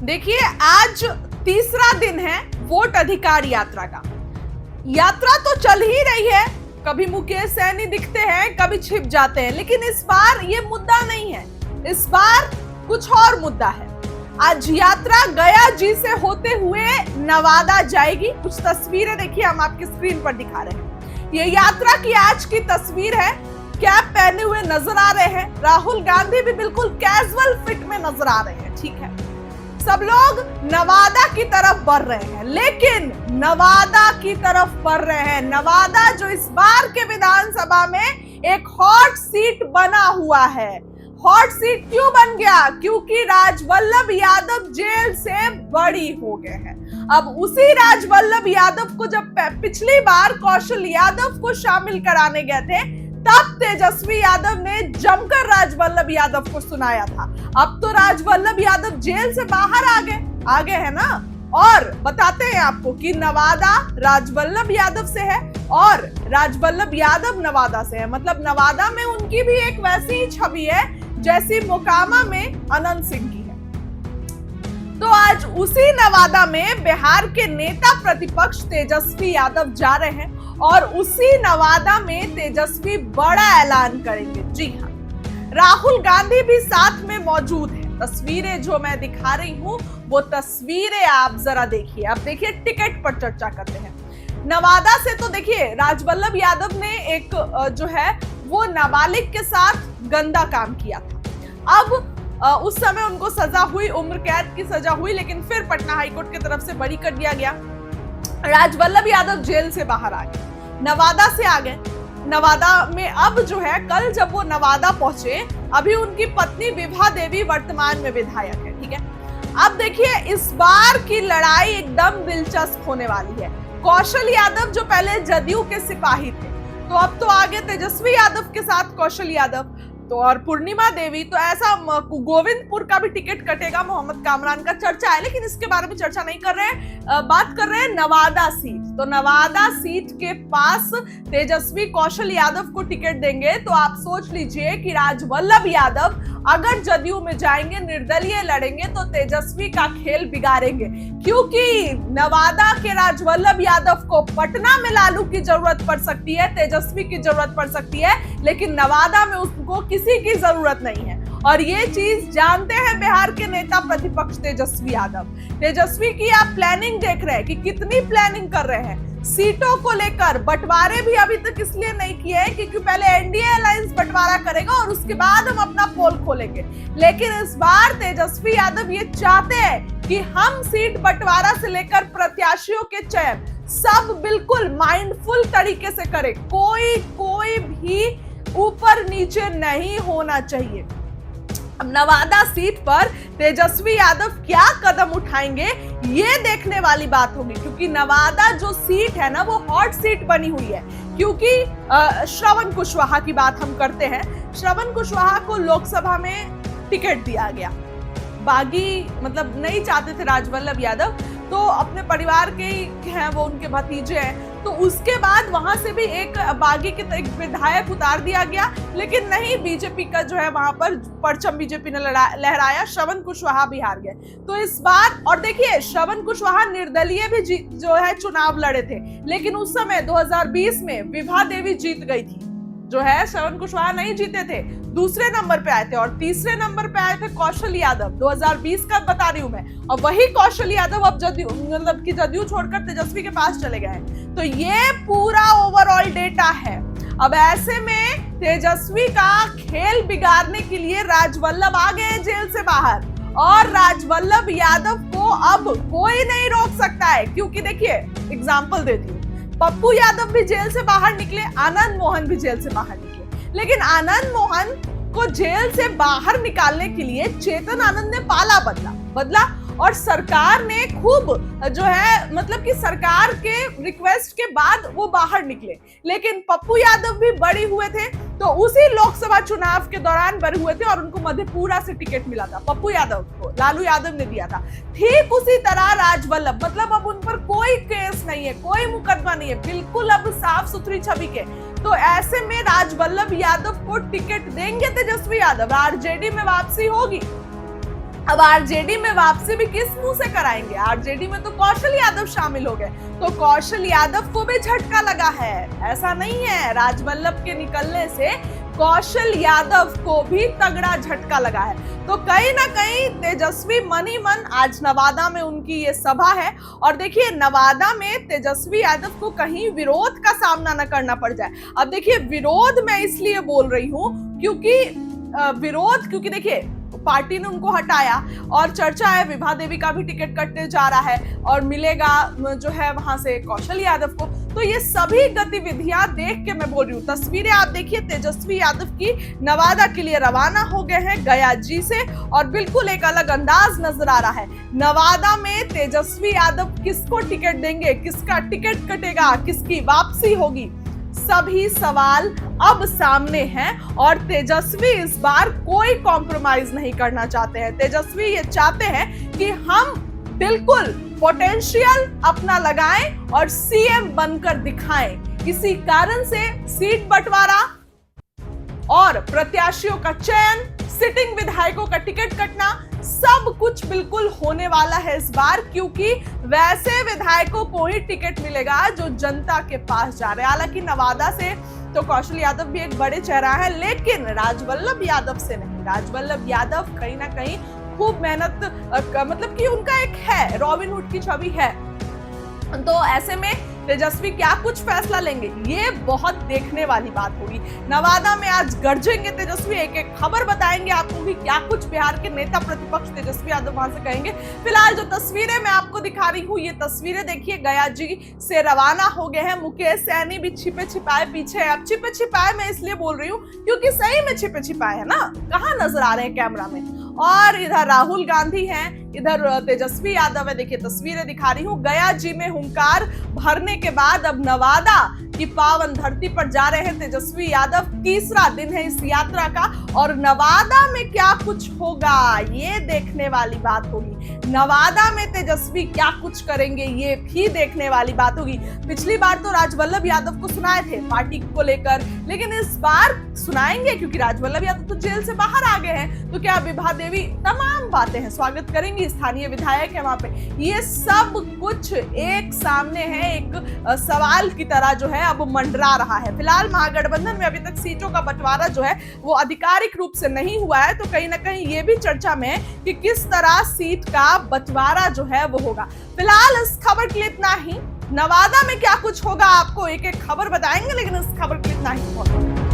देखिए, आज तीसरा दिन है वोट अधिकार यात्रा का। यात्रा तो चल ही रही है, कभी मुकेश सैनी दिखते हैं, कभी छिप जाते हैं, लेकिन इस बार ये मुद्दा नहीं है। इस बार कुछ और मुद्दा है। आज यात्रा गया जी से होते हुए नवादा जाएगी। कुछ तस्वीरें देखिए, हम आपकी स्क्रीन पर दिखा रहे हैं। ये यात्रा की आज की तस्वीर है। कैप पहने हुए नजर आ रहे हैं। राहुल गांधी भी बिल्कुल कैजुअल फिट में नजर आ रहे हैं। ठीक है, सब लोग नवादा की तरफ बढ़ रहे हैं, लेकिन नवादा की तरफ बढ़ रहे हैं। नवादा जो इस बार के विधानसभा में एक हॉट सीट बना हुआ है। हॉट सीट क्यों बन गया? क्योंकि राजवल्लभ यादव जेल से बरी हो गए हैं। अब उसी राजवल्लभ यादव को जब पिछली बार कौशल यादव को शामिल कराने गए थे, तब तेजस्वी यादव ने जमकर राजवल्लभ यादव को सुनाया था। अब तो राजवल्लभ यादव जेल से बाहर आ गए हैं ना। और बताते हैं आपको कि नवादा राजवल्लभ यादव से है और राजवल्लभ यादव नवादा से है। मतलब नवादा में उनकी भी एक वैसी ही छवि है जैसी मोकामा में अनंत सिंह की है। तो आज उसी नवादा में बिहार के नेता प्रतिपक्ष तेजस्वी यादव जा रहे हैं और उसी नवादा में तेजस्वी बड़ा ऐलान करेंगे। जी हाँ, राहुल गांधी भी साथ में मौजूद है। तस्वीरें जो मैं दिखा रही हूं वो तस्वीरें आप जरा देखिए। आप देखिए, टिकट पर चर्चा करते हैं। नवादा से तो देखिए, राजवल्लभ यादव ने एक जो है वो नाबालिग के साथ गंदा काम किया था। अब उस समय उनको सजा हुई, उम्र कैद की सजा हुई, लेकिन फिर पटना हाईकोर्ट की तरफ से बरी कर दिया गया। राजवल्लभ यादव जेल से बाहर आ गए, नवादा से आ गए। नवादा में अब जो है, कल जब वो नवादा पहुंचे, अभी उनकी पत्नी विभा देवी वर्तमान में विधायक है। ठीक है, अब देखिए इस बार की लड़ाई एकदम दिलचस्प होने वाली है। कौशल यादव जो पहले जदयू के सिपाही थे, तो अब तो आगे तेजस्वी यादव के साथ कौशल यादव, तो और पूर्णिमा देवी, तो ऐसा गोविंदपुर का भी टिकट कटेगा। मोहम्मद कामरान का चर्चा है, लेकिन इसके बारे में चर्चा नहीं कर रहे हैं। बात कर रहे हैं नवादा सीट। तो नवादा सीट के पास तेजस्वी कौशल यादव को टिकट देंगे, तो आप सोच लीजिए कि राजवल्लभ यादव अगर जदयू में जाएंगे, निर्दलीय लड़ेंगे, तो तेजस्वी का खेल बिगाड़ेंगे। क्योंकि नवादा के राजवल्लभ यादव को पटना में लालू की जरूरत पड़ सकती है, तेजस्वी की जरूरत पड़ सकती है, लेकिन नवादा में उसको किसी की जरूरत नहीं है। और ये चीज जानते हैं बिहार के नेता प्रतिपक्ष तेजस्वी यादव। तेजस्वी की आप प्लानिंग देख रहे हैं कि कितनी प्लानिंग कर रहे हैं सीटों को लेकर। बंटवारे भी अभी तक इसलिए नहीं किए हैं क्योंकि पहले एनडीए अलायंस बंटवारा करेगा और उसके बाद हम अपना पोल खोलेंगे। लेकिन इस बार तेजस्वी यादव ये चाहते हैं कि हम सीट बंटवारा से लेकर प्रत्याशियों के चयन सब बिल्कुल माइंडफुल तरीके से करें। कोई भी ऊपर नीचे नहीं होना चाहिए। अब नवादा सीट पर तेजस्वी यादव क्या कदम उठाएंगे, ये देखने वाली बात होगी। क्योंकि नवादा जो सीट है ना, वो हॉट सीट बनी हुई है। क्योंकि श्रवण कुशवाहा की बात हम करते हैं। श्रवण कुशवाहा को लोकसभा में टिकट दिया गया। बागी मतलब नहीं चाहते थे राजवल्लभ यादव, तो अपने परिवार के ही हैं, वो उनके भतीजे हैं। तो उसके बाद वहां से भी एक बागी के एक विधायक उतार दिया गया, लेकिन नहीं, बीजेपी का जो है वहां पर परचम बीजेपी ने लहराया। श्रवण कुशवाहा भी हार गए। तो इस बार, और देखिए श्रवण कुशवाहा निर्दलीय भी जो है चुनाव लड़े थे, लेकिन उस समय 2020 में विभा देवी जीत गई थी। जो है श्रवण कुशवाहा नहीं जीते थे, दूसरे नंबर पे आए थे। और तीसरे नंबर पे आए थे कौशल यादव। 2020 का बता रही हूं मैं। और वही कौशल यादव अब जदयू मतलब कि जदयू छोड़कर तेजस्वी के पास चले गए हैं। तो ये पूरा ओवरऑल डेटा है। अब ऐसे में तेजस्वी का खेल बिगाड़ने के लिए राजवल्लभ आ गए जेल से बाहर, और राजवल्लभ यादव को अब कोई नहीं रोक सकता है। क्योंकि देखिए, एग्जाम्पल देती हूँ, पप्पू यादव भी जेल से बाहर निकले, आनंद मोहन भी जेल से बाहर निकले, लेकिन आनंद मोहन को जेल से बाहर निकालने के लिए चेतन आनंद ने पाला बदला और सरकार ने खूब जो है मतलब कि सरकार के रिक्वेस्ट के बाद वो बाहर निकले। लेकिन पप्पू यादव भी बरी हुए थे, तो उसी लोकसभा चुनाव के दौरान बरी हुए थे और उनको मधेपुरा से टिकट मिला था। पप्पू यादव को लालू यादव ने दिया था। ठीक उसी तरह राजवल्लभ, मतलब अब उन पर कोई केस नहीं है, कोई मुकदमा नहीं है, बिल्कुल अब साफ सुथरी छवि के। तो ऐसे में राजवल्लभ यादव को टिकट देंगे तेजस्वी यादव, आरजेडी में वापसी होगी। अब आरजेडी में वापसी भी किस मुंह से कराएंगे? आरजेडी में तो कौशल यादव शामिल हो गए, तो कौशल यादव को भी झटका लगा है। ऐसा नहीं है, राजवल्लभ के निकलने से कौशल यादव को भी तगड़ा झटका लगा है। तो कहीं ना कहीं तेजस्वी मन ही मन, आज नवादा में उनकी ये सभा है, और देखिए नवादा में तेजस्वी यादव को कहीं विरोध का सामना न करना पड़ जाए। अब देखिए विरोध मैं इसलिए बोल रही हूं क्योंकि देखिए पार्टी ने उनको हटाया और चर्चा है विभा देवी का भी टिकट कटने जा रहा है और मिलेगा जो है वहां से कौशल यादव को। तो ये सभी गतिविधियां देख के मैं बोल रही हूँ। तस्वीरें आप देखिए, तेजस्वी यादव की नवादा के लिए रवाना हो गए हैं गया जी से, और बिल्कुल एक अलग अंदाज नजर आ रहा है। नवादा में तेजस्वी यादव किसको टिकट देंगे, किसका टिकट कटेगा, किसकी वापसी होगी, सभी सवाल अब सामने हैं। और तेजस्वी इस बार कोई कॉम्प्रोमाइज नहीं करना चाहते हैं। तेजस्वी ये चाहते हैं कि हम बिल्कुल पोटेंशियल अपना लगाएं और सीएम बनकर दिखाएं। इसी कारण से सीट बंटवारा और प्रत्याशियों का चयन, सिटिंग विधायकों का टिकट कटना, सब कुछ बिल्कुल होने वाला है इस बार, क्योंकि वैसे विधायकों को ही टिकट मिलेगा जो जनता के पास जा रहे हैं। हालांकि नवादा से तो कौशल यादव भी एक बड़े चेहरा है, लेकिन राजवल्लभ यादव से नहीं। राजवल्लभ यादव कहीं ना कहीं खूब मेहनत, मतलब कि उनका एक है, रॉबिन हुड की छवि है। तो ऐसे में तेजस्वी क्या कुछ फैसला लेंगे, ये बहुत देखने वाली बात होगी। नवादा में आज गरजेंगे तेजस्वी, एक एक खबर बताएंगे आपको कि क्या कुछ बिहार के नेता प्रतिपक्ष तेजस्वी यादव वहां से कहेंगे। फिलहाल जो तस्वीरें मैं आपको दिखा रही हूँ, ये तस्वीरें देखिए, गया जी से रवाना हो गए हैं। मुकेश सहनी भी छिपे छिपाए पीछे है। अब छिपे छिपाए मैं इसलिए बोल रही हूँ क्योंकि सही में छिपे छिपाए है ना, कहाँ नजर आ रहे हैं कैमरा में। और इधर राहुल गांधी हैं, इधर तेजस्वी यादव है। देखिए तस्वीरें दिखा रही हूँ। गया जी में हुंकार भरने के बाद अब नवादा की पावन धरती पर जा रहे हैं तेजस्वी यादव। तीसरा दिन है इस यात्रा का, और नवादा में क्या कुछ होगा ये देखने वाली बात होगी। नवादा में तेजस्वी क्या कुछ करेंगे ये भी देखने वाली बात होगी। पिछली बार तो राजवल्लभ यादव को सुनाए थे पार्टी को लेकर, लेकिन इस बार सुनाएंगे क्योंकि राजवल्लभ यादव तो जेल से बाहर आ गए हैं। तो क्या विभा देवी, तमाम बातें हैं, स्वागत करेंगी, स्थानीय विधायक है वहां पे, ये सब कुछ एक सामने है, एक सवाल की तरह जो है अब मंडरा रहा है। फिलहाल महागठबंधन में अभी तक सीटों का बंटवारा जो है वो आधिकारिक रूप से नहीं हुआ है, तो कहीं ना कहीं ये भी चर्चा में है कि किस तरह सीट का बंटवारा जो है वो होगा। फिलहाल इस खबर के लिए इतना ही। नवादा में क्या कुछ होगा आपको एक एक खबर बताएंगे, लेकिन इस खबर के लिए इतना ही।